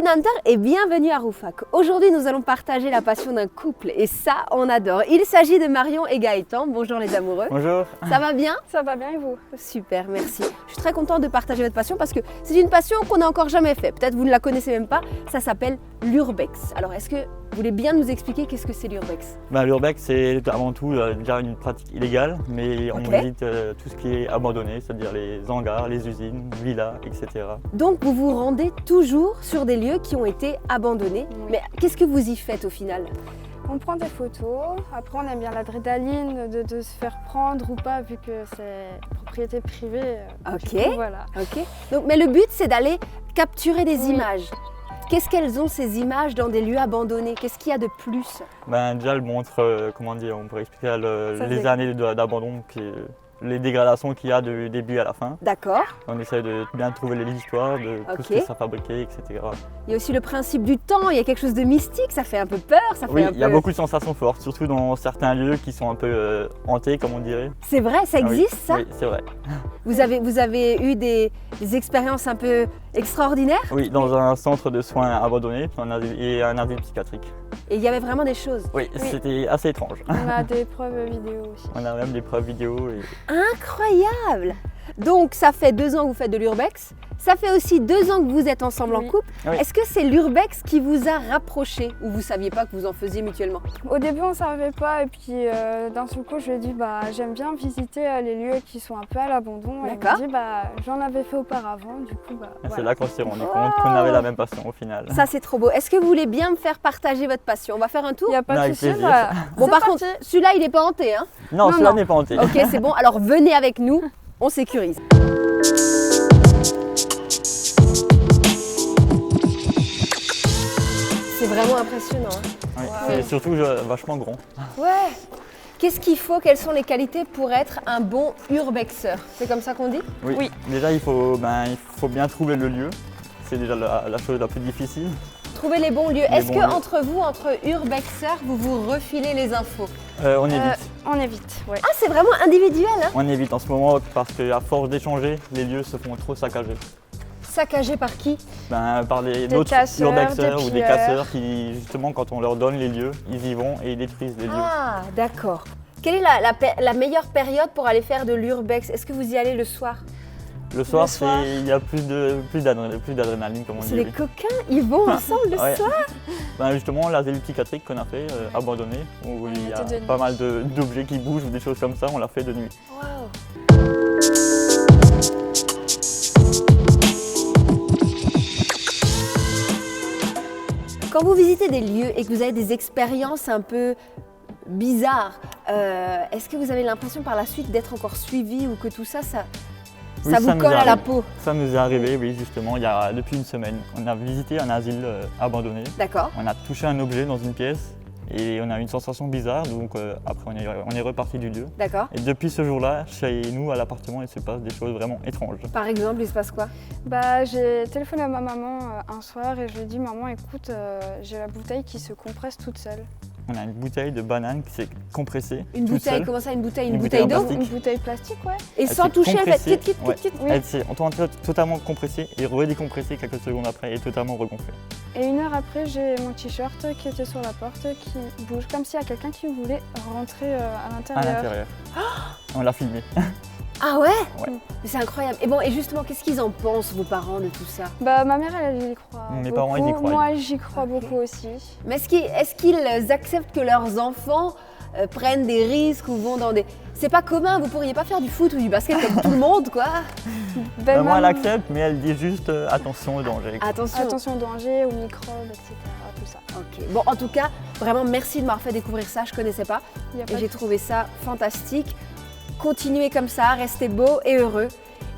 Sophie Nanter et bienvenue à Rouffach. Aujourd'hui, nous allons partager la passion d'un couple et ça, on adore. Il s'agit de Marion et Gaëtan. Bonjour les amoureux. Bonjour. Ça va bien? Ça va bien et vous? Super, merci. Je suis très contente de partager votre passion parce que c'est une passion qu'on n'a encore jamais fait. Peut-être vous ne la connaissez même pas. Ça s'appelle l'urbex. Alors, est-ce que vous voulez bien nous expliquer qu'est-ce que c'est l'urbex? L'urbex, c'est avant tout déjà une pratique illégale, mais on visite tout ce qui est abandonné, c'est-à-dire les hangars, les usines, villas, etc. Donc, vous vous rendez toujours sur des lieux qui ont été abandonnés. Oui. Mais qu'est-ce que vous y faites au final? On prend des photos, après on aime bien l'adrénaline de se faire prendre ou pas vu que c'est propriété privée. Ok. Du coup, voilà. Ok. Donc, mais le but, c'est d'aller capturer des Oui. images. Qu'est-ce qu'elles ont ces images dans des lieux abandonnés? Qu'est-ce qu'il y a de plus? Déjà, elle montre, comment dire, on pourrait expliquer les c'est- années d'abandon, les dégradations qu'il y a du début à la fin. D'accord. On essaie de bien trouver les histoires, de tout ce Ok. que ça fabriquait, etc. Il y a aussi le principe du temps. Il y a quelque chose de mystique. Ça fait un peu peur. Ça fait Oui, un il y a peu... beaucoup de sensations fortes, surtout dans certains lieux qui sont un peu hantés, comme on dirait. C'est vrai, ça Ah oui. existe ça? Oui, c'est vrai. Vous avez eu des expériences un peu extraordinaires? Oui, dans un centre de soins abandonné et un asile psychiatrique. Et il y avait vraiment des choses Oui, c'était assez étrange. On a des preuves vidéo aussi. On a même des preuves vidéo. incroyables. Donc ça fait 2 ans que vous faites de l'urbex. Ça fait aussi 2 ans que vous êtes ensemble en Oui. couple. Oui. Est-ce que c'est l'urbex qui vous a rapprochés ou vous saviez pas que vous en faisiez mutuellement? Au début on savait pas et puis d'un seul coup je lui ai dit j'aime bien visiter les lieux qui sont un peu à l'abandon. Et il D'accord. m'a dit j'en avais fait auparavant du coup C'est voilà. là qu'on s'est rendu compte qu'on avait la même passion au final. Ça c'est trop beau. Est-ce que vous voulez bien me faire partager votre passion? On va faire un tour? Il n'y a pas Non, de avec souci. plaisir. Bon C'est par parti. contre, celui-là il n'est pas hanté hein? Non, Non, celui-là non. n'est pas hanté. Ok c'est bon, alors venez avec nous, on sécurise. C'est vraiment impressionnant. Hein? Oui, Wow. c'est surtout vachement grand. Ouais. Qu'est-ce qu'il faut? Quelles sont les qualités pour être un bon urbexeur? C'est comme ça qu'on dit? Oui. Déjà, il faut bien trouver le lieu. C'est déjà la chose la plus difficile. Trouver les bons lieux. Les Est-ce bons que lieux. entre vous, entre urbexeurs, vous vous refilez les infos? On évite. On évite, ouais. Ah, c'est vraiment individuel, hein? On évite en ce moment parce qu'à force d'échanger, les lieux se font trop saccager. Saccagé par qui? Par d'autres casseurs, urbexeurs des ou des pilleurs. casseurs qui, justement, quand on leur donne les lieux, ils y vont et ils détruisent les lieux. Ah, d'accord. Quelle est la meilleure période pour aller faire de l'urbex? Est-ce que vous y allez le soir? Le soir, soir. il y a plus d'adrénaline, comme on C'est dit. des coquins, ils vont ensemble le Ouais. soir? Justement, l'asile psychiatrique qu'on a fait, abandonné, où il y a était de nuit. pas mal d'objets qui bougent ou des choses comme ça, on l'a fait de nuit. Wow. Quand vous visitez des lieux et que vous avez des expériences un peu bizarres, est-ce que vous avez l'impression par la suite d'être encore suivi ou que tout ça, Oui, ça vous nous colle à la arrive. peau? Ça nous est arrivé, oui, justement, depuis une semaine. On a visité un asile abandonné. D'accord. On a touché un objet dans une pièce et on a eu une sensation bizarre, donc après on est reparti du lieu. D'accord. Et depuis ce jour-là, chez nous, à l'appartement, il se passe des choses vraiment étranges. Par exemple, il se passe quoi? J'ai téléphoné à ma maman un soir et je lui ai dit maman écoute j'ai la bouteille qui se compresse toute seule. On a une bouteille de banane qui s'est compressée. Une toute bouteille, seule. comment ça, une bouteille? Une Une bouteille bouteille en d'eau? plastique. Une bouteille plastique ouais. Et Elle sans s'est toucher, elle fait compressée. kit, Ouais. kit. Oui. Elle s'est totalement compressée et redécompressée quelques secondes après et totalement regonflée. Et 1 heure après j'ai mon t-shirt qui était sur la porte qui bouge comme s'il y a quelqu'un qui voulait rentrer à À l'intérieur. l'intérieur. On l'a filmé. Ah ouais? Ouais. Mais c'est incroyable. Et bon, et justement, qu'est-ce qu'ils en pensent, vos parents, de tout ça? Ma mère elle y croit Mes beaucoup. parents, ils y croient. Moi j'y crois beaucoup aussi. Mais est-ce qu'ils acceptent que leurs enfants prennent des risques ou vont dans des... C'est pas commun, vous pourriez pas faire du foot ou du basket comme tout le monde, quoi. Moi, elle accepte, mais elle dit juste attention au danger. Attention. Attention aux dangers, aux microbes, etc. Tout ça. Ok. Bon, en tout cas, vraiment, merci de m'avoir fait découvrir ça. Je connaissais pas. Il y a Et pas j'ai de- trouvé ça fantastique. Continuez comme ça, restez beaux et heureux.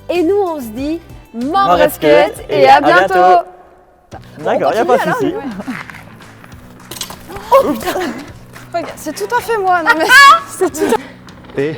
Et nous, on se dit, mort resket et à bientôt. D'accord, il n'y a continue pas de alors, souci. Regarde, c'est tout à fait moi, non mais c'est tout. Et